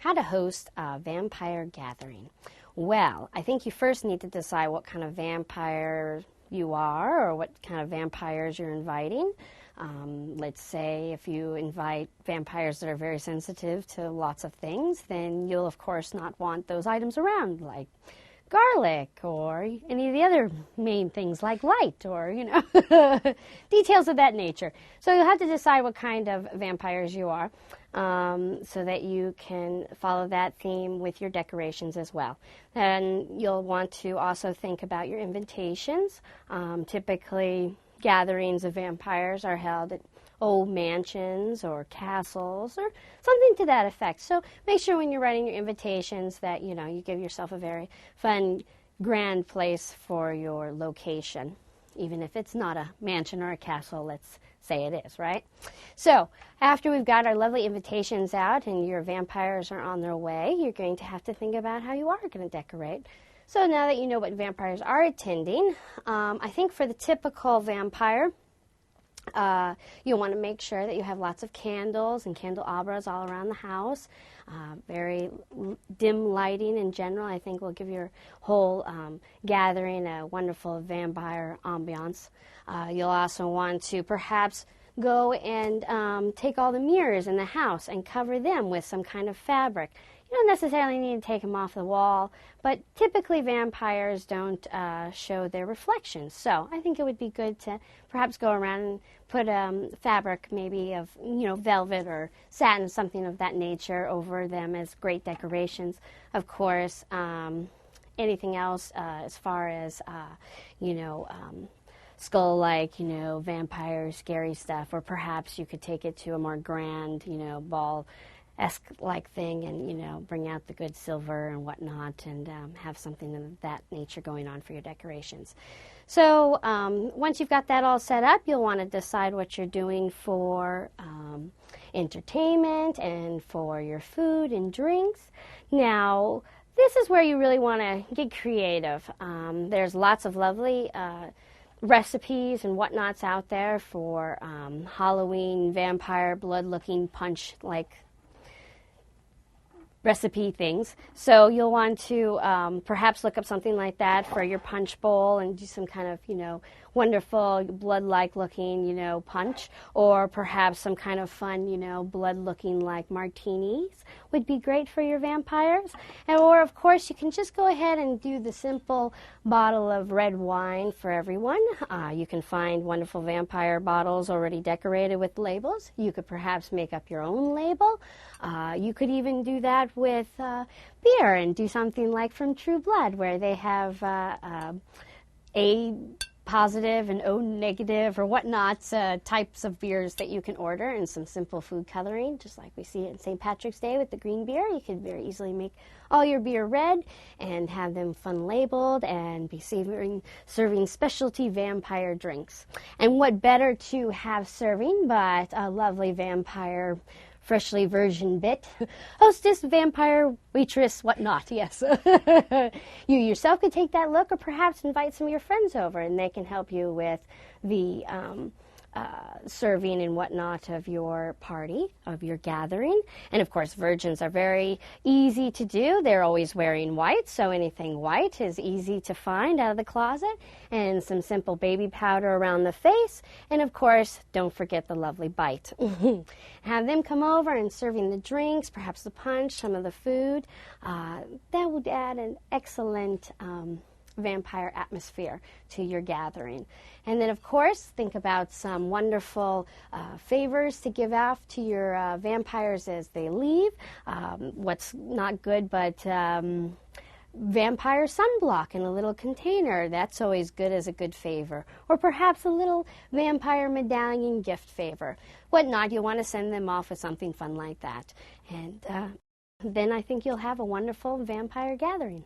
How to host a vampire gathering. Well, I think you first need to decide what kind of vampire you are or what kind of vampires you're inviting. Let's say if you invite vampires that are very sensitive to lots of things, then you'll of course not want those items around, like garlic or any of the other main things like light or, details of that nature. So you'll have to decide what kind of vampires you are so that you can follow that theme with your decorations as well. And you'll want to also think about your invitations. Typically, gatherings of vampires are held at old mansions or castles or something to that effect. So make sure when you're writing your invitations that, you give yourself a very fun, grand place for your location, even if it's not a mansion or a castle, let's say it is, right? So after we've got our lovely invitations out and your vampires are on their way, you're going to have to think about how you are going to decorate. So now that you know what vampires are attending, I think for the typical vampire, you'll want to make sure that you have lots of candles and candelabras all around the house. Very dim lighting in general, I think, will give your whole gathering a wonderful vampire ambiance. You'll also want to perhaps go and take all the mirrors in the house and cover them with some kind of fabric. You don't necessarily need to take them off the wall, but typically vampires don't show their reflections. So I think it would be good to perhaps go around and put fabric, maybe of velvet or satin, something of that nature, over them as great decorations. Of course, anything else as far as skull-like, vampire, scary stuff, or perhaps you could take it to a more grand, ball-esque-like thing and, bring out the good silver and whatnot and have something of that nature going on for your decorations. So once you've got that all set up, you'll want to decide what you're doing for entertainment and for your food and drinks. Now, this is where you really want to get creative. There's lots of lovely recipes and whatnots out there for Halloween vampire blood-looking punch-like recipe things. So you'll want to perhaps look up something like that for your punch bowl and do some kind of, wonderful blood-like looking, punch, or perhaps some kind of fun, blood-looking like martinis would be great for your vampires. Or of course you can just go ahead and do the simple bottle of red wine for everyone. You can find wonderful vampire bottles already decorated with labels. You could perhaps make up your own label. You could even do that with beer and do something like from True Blood, where they have A positive and O negative or whatnot types of beers that you can order, and some simple food coloring, just like we see it in St. Patrick's Day with the green beer. You could very easily make all your beer red and have them fun labeled and be serving specialty vampire drinks. And what better to have serving but a lovely vampire freshly virgin bit, hostess, vampire, waitress, whatnot, yes. You yourself could take that look, or perhaps invite some of your friends over and they can help you with the serving and whatnot of your party, of your gathering. And of course, virgins are very easy to do. They're always wearing white, so anything white is easy to find out of the closet. And some simple baby powder around the face. And of course, don't forget the lovely bite. Have them come over and serving the drinks, perhaps the punch, some of the food. That would add an excellent vampire atmosphere to your gathering. And then of course think about some wonderful favors to give off to your vampires as they leave. What's not good but vampire sunblock in a little container. That's always good as a good favor. Or perhaps a little vampire medallion gift favor. Whatnot, you'll want to send them off with something fun like that. And then I think you'll have a wonderful vampire gathering.